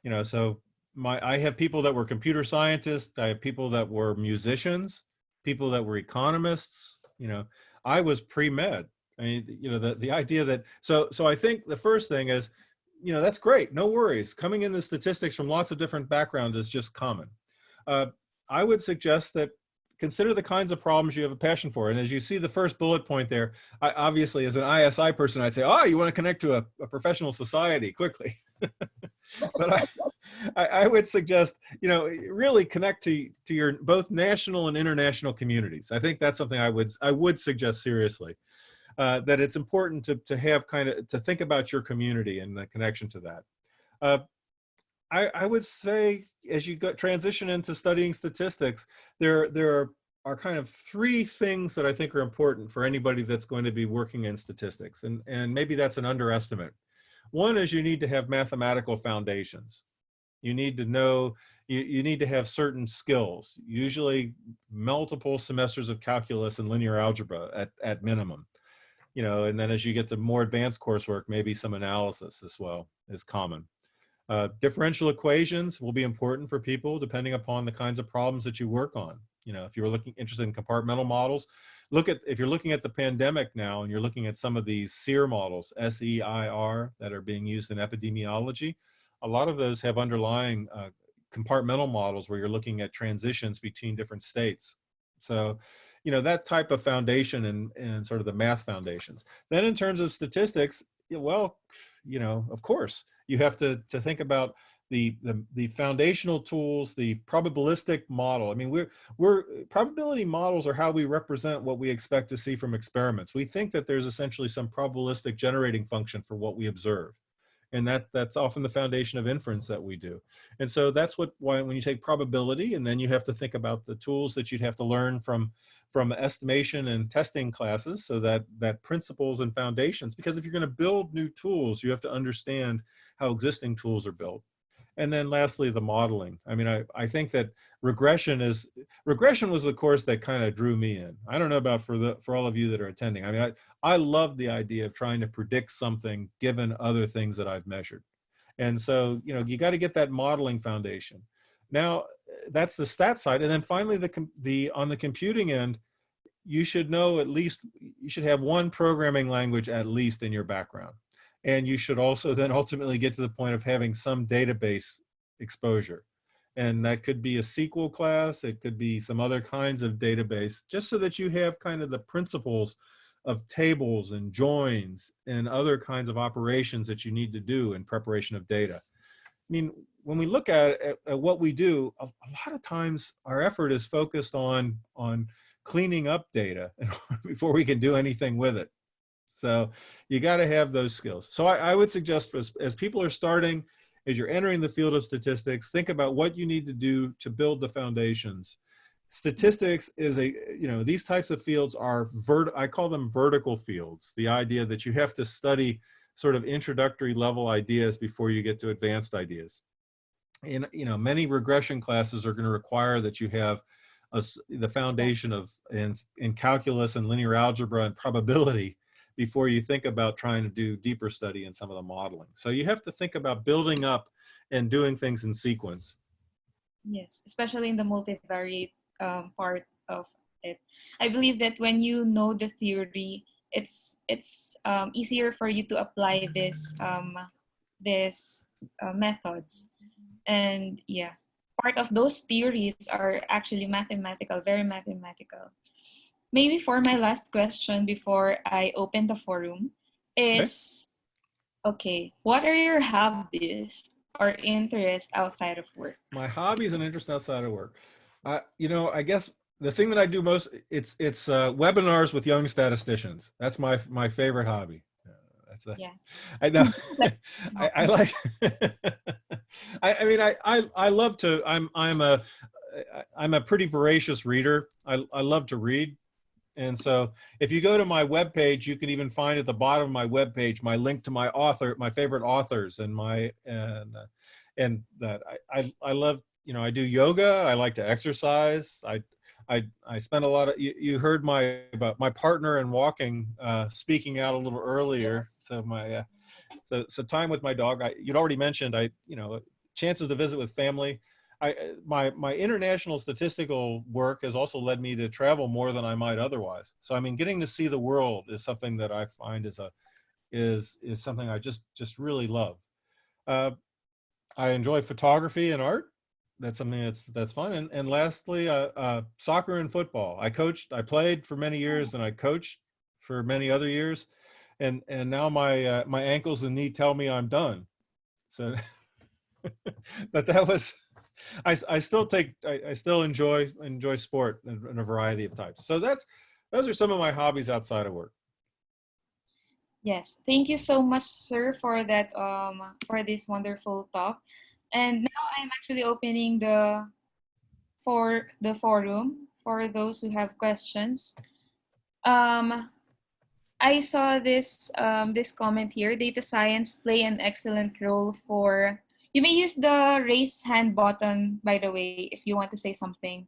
You know, so I have people that were computer scientists. I have people that were musicians, people that were economists. You know, I was pre-med. I mean, you know, the idea that, so I think the first thing is, you know, that's great. No worries. Coming into statistics from lots of different backgrounds is just common. I would suggest that consider the kinds of problems you have a passion for. And as you see the first bullet point there, I obviously as an ISI person, I'd say, oh, you want to connect to a professional society quickly. But I would suggest, you know, really connect to your both national and international communities. I think that's something I would suggest seriously. That it's important to have to think about your community and the connection to that. I would say as you transition into studying statistics, there are kind of three things that I think are important for anybody that's going to be working in statistics, and maybe that's an underestimate. One is you need to have mathematical foundations. You need to know, you need to have certain skills, usually multiple semesters of calculus and linear algebra at minimum. You know, and then as you get to more advanced coursework, maybe some analysis as well is common. Differential equations will be important for people depending upon the kinds of problems that you work on. You know, if you're interested in compartmental models, if you're looking at the pandemic now and you're looking at some of these SEIR models, SEIR, that are being used in epidemiology, a lot of those have underlying compartmental models where you're looking at transitions between different states. So, you know, that type of foundation and sort of the math foundations. Then in terms of statistics, well, you know, of course, you have to think about the foundational tools, the probabilistic model. I mean, we're probability models are how we represent what we expect to see from experiments. We think that there's essentially some probabilistic generating function for what we observe. And that's often the foundation of inference that we do. And so that's why when you take probability, and then you have to think about the tools that you'd have to learn from estimation and testing classes, so that principles and foundations, because if you're going to build new tools, you have to understand how existing tools are built. And then lastly, the modeling. I mean, I think that regression was the course that kind of drew me in. I don't know about for all of you that are attending. I mean, I love the idea of trying to predict something given other things that I've measured. And so, you know, you got to get that modeling foundation. Now, that's the stat side. And then finally, on the computing end, you should know you should have one programming language at least in your background. And you should also then ultimately get to the point of having some database exposure. And that could be a SQL class, it could be some other kinds of database, just so that you have kind of the principles of tables and joins and other kinds of operations that you need to do in preparation of data. I mean, when we look at what we do, a lot of times our effort is focused on cleaning up data before we can do anything with it. So you got to have those skills. So I would suggest as people are starting, as you're entering the field of statistics, think about what you need to do to build the foundations. Statistics is these types of fields are, I call them vertical fields. The idea that you have to study sort of introductory level ideas before you get to advanced ideas. And, you know, many regression classes are going to require that you have the foundation in calculus and linear algebra and probability before you think about trying to do deeper study in some of the modeling. So you have to think about building up and doing things in sequence. Yes, especially in the multivariate part of it. I believe that when you know the theory, it's easier for you to apply this methods. And yeah, part of those theories are actually mathematical, very mathematical. Maybe for my last question before I open the forum is, okay, what are your hobbies or interests outside of work? My hobbies and interests outside of work. You know, I guess the thing that I do most, it's webinars with young statisticians. That's my favorite hobby. I know. I like. I mean, I love to. I'm a pretty voracious reader. I love to read. And so if you go to my webpage, you can even find at the bottom of my webpage my link to my favorite authors, and that I love, you know, I do yoga, I like to exercise. I spend a lot of, you heard about my partner in walking speaking out a little earlier. So so time with my dog, you'd already mentioned, you know, chances to visit with family. My international statistical work has also led me to travel more than I might otherwise. So I mean, getting to see the world is something that I find is something I just really love. I enjoy photography and art. That's something that's fun. And lastly, soccer and football. I played for many years, and I coached for many other years, and now my ankles and knee tell me I'm done. So, but that was. I still enjoy sport in a variety of types. So those are some of my hobbies outside of work. Yes, thank you so much, sir, for that for this wonderful talk. And now I'm actually opening the forum for those who have questions. I saw this this comment here. Data science play an excellent role for. You may use the raise hand button, by the way, if you want to say something.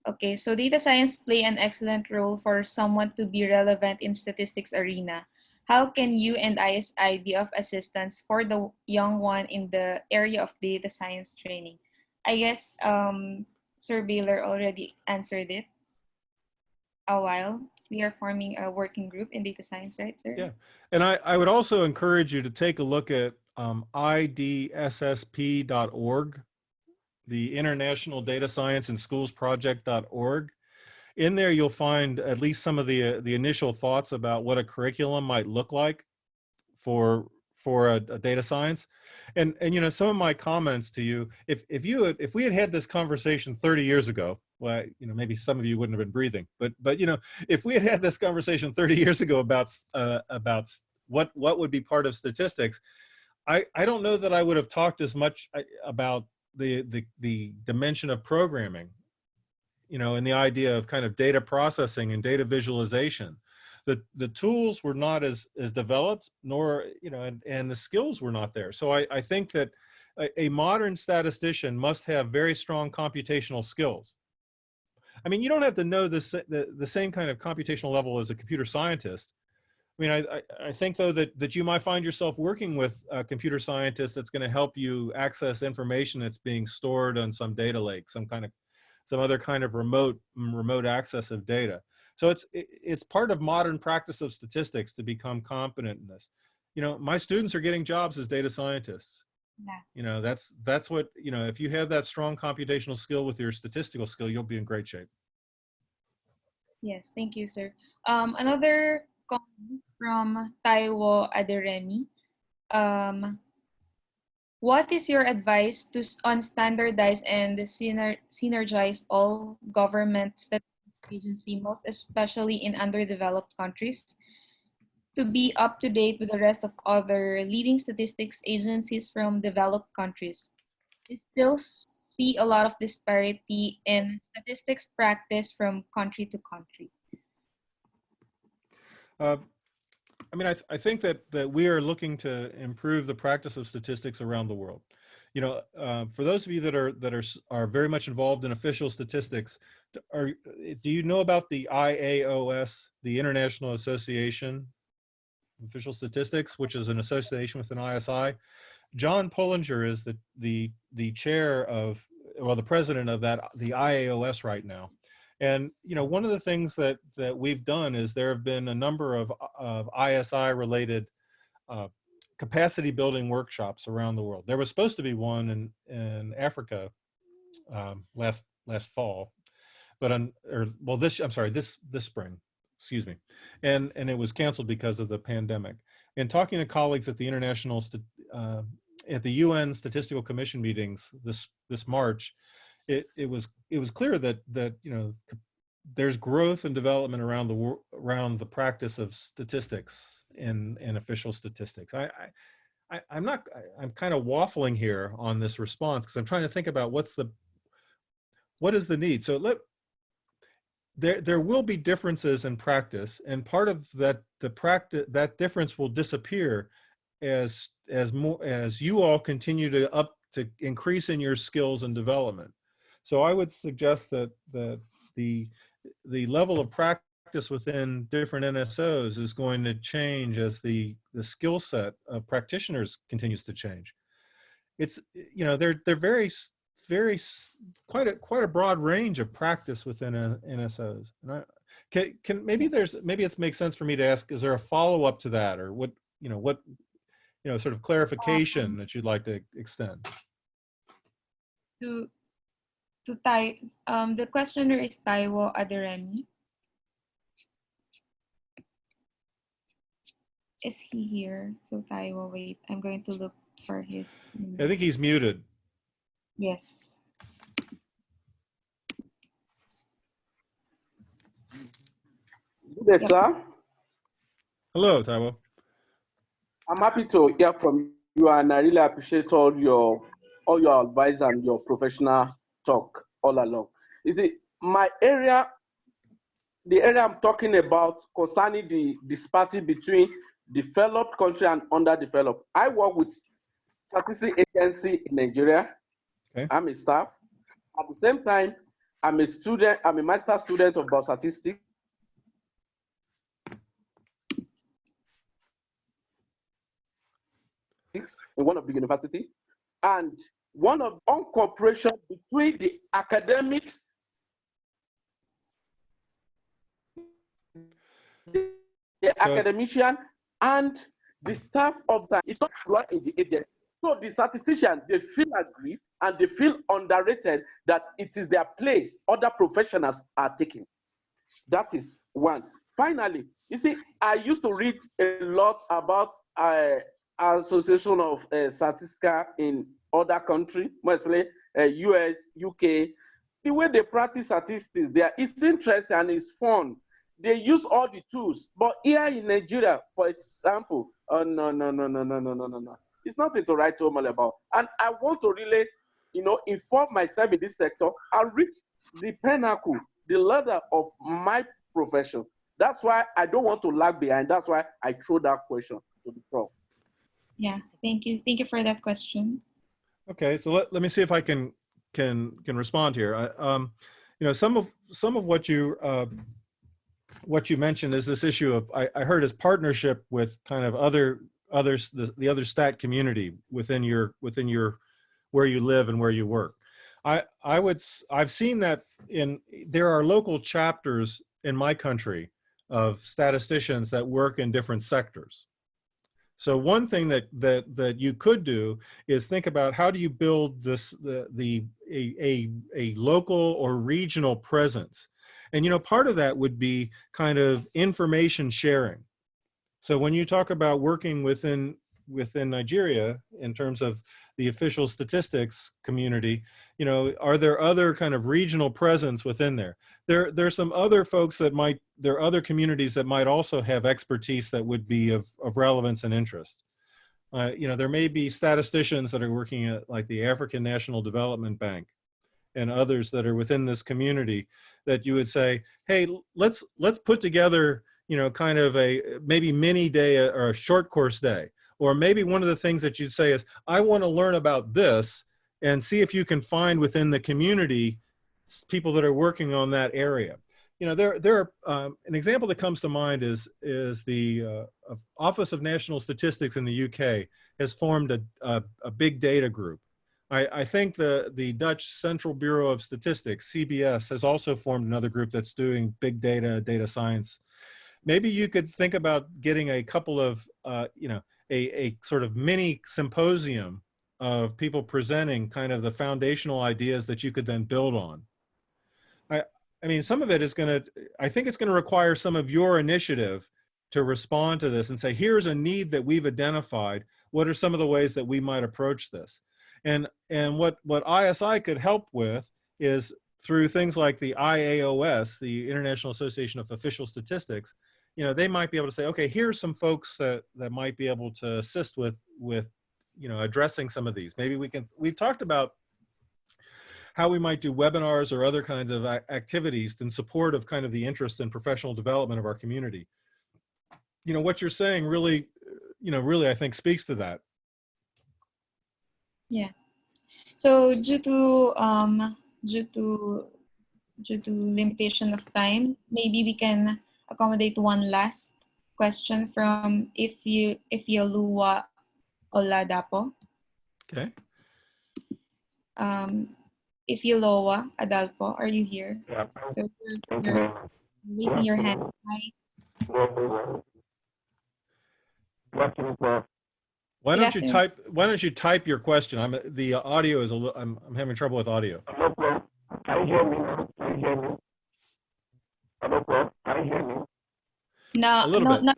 Okay, so data science play an excellent role for someone to be relevant in statistics arena. How can you and ISI be of assistance for the young one in the area of data science training? I guess Sir Baylor already answered it a while. We are forming a working group in data science, right, sir? Yeah, and I would also encourage you to take a look at idssp.org. the International Data Science in Schools Project.org. In there, you'll find at least some of the initial thoughts about what a curriculum might look like for a data science. And you know, some of my comments to you, if we had this conversation 30 years ago, well, you know, maybe some of you wouldn't have been breathing, but you know, if we had this conversation 30 years ago about what would be part of statistics, I don't know that I would have talked as much about the dimension of programming, you know, and the idea of kind of data processing and data visualization. The tools were not as developed, nor, you know, and the skills were not there. So I think that a modern statistician must have very strong computational skills. I mean, you don't have to know the same kind of computational level as a computer scientist. I mean, I think, though, that you might find yourself working with a computer scientist that's going to help you access information that's being stored on some data lake, some other kind of remote access of data. So it's part of modern practice of statistics to become competent in this. You know, my students are getting jobs as data scientists. Yeah. You know, that's what, you know, if you have that strong computational skill with your statistical skill, you'll be in great shape. Yes, thank you, sir. Another comment from Taiwo Aderemi. What is your advice on standardize and synergize all government statistics agencies, most especially in underdeveloped countries, to be up to date with the rest of other leading statistics agencies from developed countries? We still see a lot of disparity in statistics practice from country to country. I mean, I think that we are looking to improve the practice of statistics around the world. You know, for those of you that are very much involved in official statistics, do you know about the IAOS, the International Association of Official Statistics, which is an association with an ISI? John Pullinger is the chair of, well, the president of that, the IAOS right now. And, you know, one of the things that we've done is there have been a number of ISI related capacity building workshops around the world. There was supposed to be one in Africa last fall, but this spring, excuse me, and it was canceled because of the pandemic. And talking to colleagues at the at the UN Statistical Commission meetings this March, it was clear that you know, there's growth and development around the practice of statistics in official statistics. I'm kind of waffling here on this response because I'm trying to think about what is the need. So there will be differences in practice, and part of that that difference will disappear as you all continue to increase in your skills and development. So I would suggest that the level of practice within different NSOs is going to change as the skill set of practitioners continues to change. It's, you know, they're quite a broad range of practice within NSOs. And maybe it makes sense for me to ask, is there a follow-up to that, or what sort of clarification that you'd like to extend? The questioner is Taiwo Aderemi. Is he here? So Taiwo, wait, I'm going to look for his. I think he's muted. Yes. Good day, sir. Hello, Taiwo. I'm happy to hear from you, and I really appreciate all your advice and your professional talk all along. You see, the area I'm talking about concerning the disparity between developed country and underdeveloped. I work with statistics agency in Nigeria. Okay. I'm a staff. At the same time, I'm a master student of biostatistics. In one of the universities, and one of cooperation between the academics, academician, and the staff of that. It's not in the agency. So the statisticians, they feel aggrieved and they feel underrated, that it is their place other professionals are taking. That is one. Finally, you see, I used to read a lot about Association of Statistics in other countries, mostly US, UK. The way they practice statistics there is interesting and it's fun. They use all the tools. But here in Nigeria, for example, oh, no. It's nothing to write home about. And I want to really, inform myself in this sector and reach the pinnacle, the ladder of my profession. That's why I don't want to lag behind. That's why I throw that question to the prof. Yeah, thank you. Thank you for that question. Okay, so let me see if I can respond here. Some of what you mentioned is this issue of I heard as partnership with kind of the other stat community within your where you live and where you work. I've seen that there are local chapters in my country of statisticians that work in different sectors. So one thing that you could do is think about how do you build a local or regional presence. And part of that would be kind of information sharing. So when you talk about working within Nigeria in terms of the official statistics community, are there other kind of regional presence within there? There's some other folks there are other communities that might also have expertise that would be of relevance and interest. There may be statisticians that are working at like the African National Development Bank and others that are within this community that you would say, hey, let's put together, kind of a maybe mini day or a short course day. Or maybe one of the things that you'd say is, I want to learn about this and see if you can find within the community people that are working on that area. There are an example that comes to mind is the Office of National Statistics in the UK has formed a big data group. I think the Dutch Central Bureau of Statistics, CBS, has also formed another group that's doing big data science. Maybe you could think about getting a couple of, a sort of mini symposium of people presenting kind of the foundational ideas that you could then build on. I mean, some of it is I think it's going to require some of your initiative to respond to this and say, here's a need that we've identified. What are some of the ways that we might approach this? And what ISI could help with is through things like the IAOS, the International Association of Official Statistics. They might be able to say, okay, here's some folks that might be able to assist with addressing some of these. Maybe we've talked about how we might do webinars or other kinds of activities in support of kind of the interest and professional development of our community. What you're saying really, I think speaks to that. Yeah. So due to limitation of time, maybe we can accommodate one last question from Ifyoluwa Oladapo. Okay. Ifyoluwa Adalpo, are you here? Yeah. So you're raising your hand. Hi. Why don't you type your question? The audio is I'm having trouble with audio. Can you hear me now? Can you hear me? Hello, Prof. Can you hear me? No, not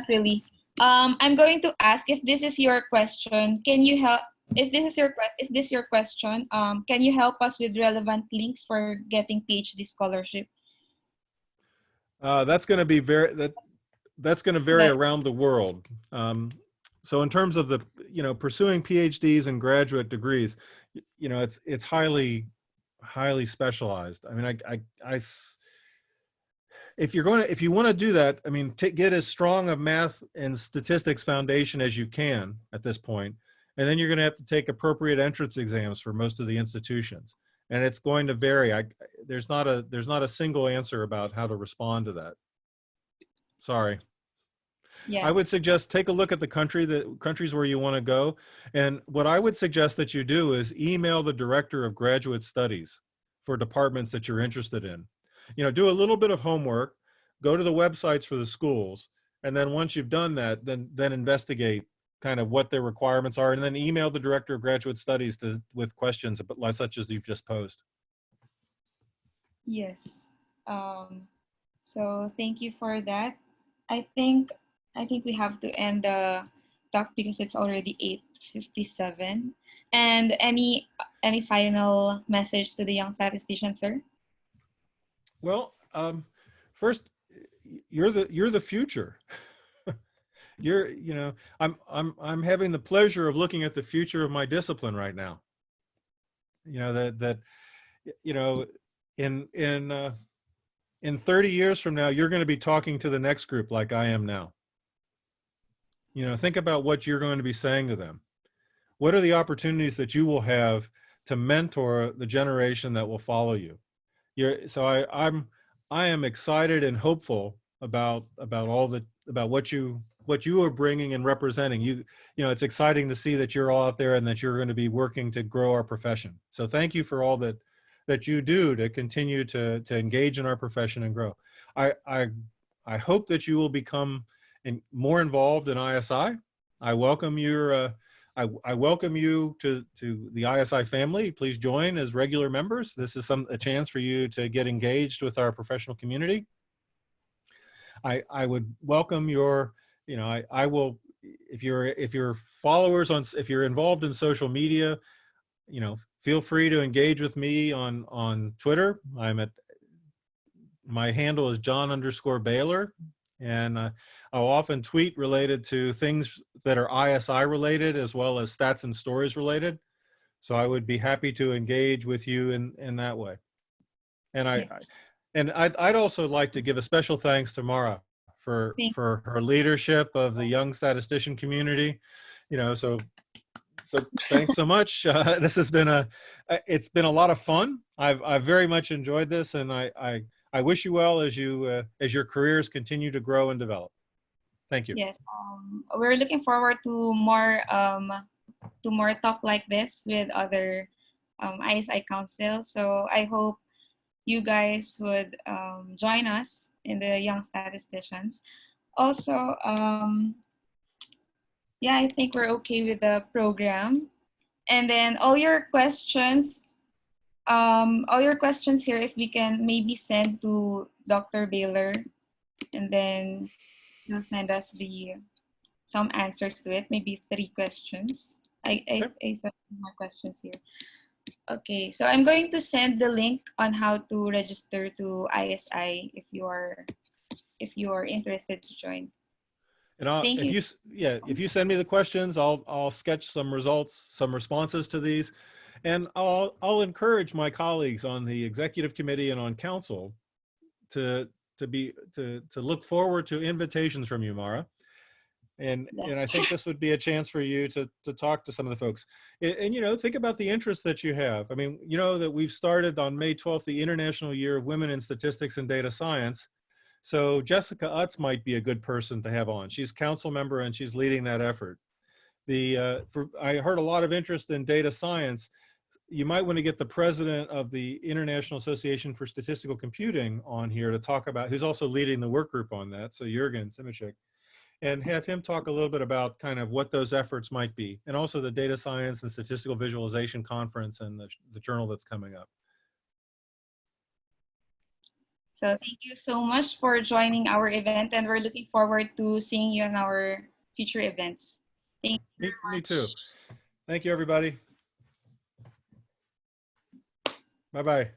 really. I'm going to ask if this is your question. Can you help? Is this your question? Can you help us with relevant links for getting PhD scholarship? That's going to be that's going to vary around the world. So in terms of pursuing PhDs and graduate degrees, it's highly specialized. I mean, if you want to do that, I mean, get as strong a math and statistics foundation as you can at this point, and then you're going to have to take appropriate entrance exams for most of the institutions, and it's going to vary. There's not a single answer about how to respond to that. Sorry. Yeah. I would suggest take a look at the countries where you want to go, and what I would suggest that you do is email the director of graduate studies for departments that you're interested in. Do a little bit of homework, go to the websites for the schools, and then once you've done that, then investigate kind of what their requirements are, and then email the Director of Graduate Studies with questions such as you've just posed. Yes. So thank you for that. I think we have to end the talk because it's already 8:57. And any final message to the young statistician, sir? Well, first, you're the future. I'm having the pleasure of looking at the future of my discipline right now. In 30 years from now, you're going to be talking to the next group like I am now. Think about what you're going to be saying to them. What are the opportunities that you will have to mentor the generation that will follow you? I am excited and hopeful about what you are bringing and representing. It's exciting to see that you're all out there and that you're going to be working to grow our profession. So thank you for all that you do to continue to engage in our profession and grow. I hope that you will become more involved in ISI. I welcome I welcome you to the ISI family. Please join as regular members. This is a chance for you to get engaged with our professional community. I would welcome your, I will, if you're followers if you're involved in social media, feel free to engage with me on Twitter. My handle is John_Baylor, and I'll often tweet related to things that are ISI related as well as Stats and Stories related. So I would be happy to engage with you in that way. And I'd also like to give a special thanks to Mara for her leadership of the young statistician community. So thanks so much. This has been it's been a lot of fun. I've very much enjoyed this, and I wish you well as your careers continue to grow and develop. Thank you. Yes, we're looking forward to more talk like this with other ISI council. So I hope you guys would join us in the Young Statisticians. Also, yeah, I think we're okay with the program. And then all your questions here, if we can maybe send to Dr. Baylor, and then he'll send us some answers to it, maybe 3 questions. I saw more questions here. Okay, so I'm going to send the link on how to register to ISI if you are interested to join. And if you send me the questions, I'll sketch some responses to these, and I'll encourage my colleagues on the executive committee and on council to look forward to invitations from you, Mara. And I think this would be a chance for you to talk to some of the folks. And think about the interest that you have. I mean, that we've started on May 12th, the International Year of Women in Statistics and Data Science. So Jessica Utz might be a good person to have on. She's council member and she's leading that effort. I heard a lot of interest in data science. You might want to get the president of the International Association for Statistical Computing on here to talk about, who's also leading the work group on that. So Jürgen Simichek, and have him talk a little bit about kind of what those efforts might be, and also the Data Science and Statistical Visualization Conference and the journal that's coming up. So thank you so much for joining our event, and we're looking forward to seeing you in our future events. Thank you. Me too. Thank you, everybody. Bye-bye.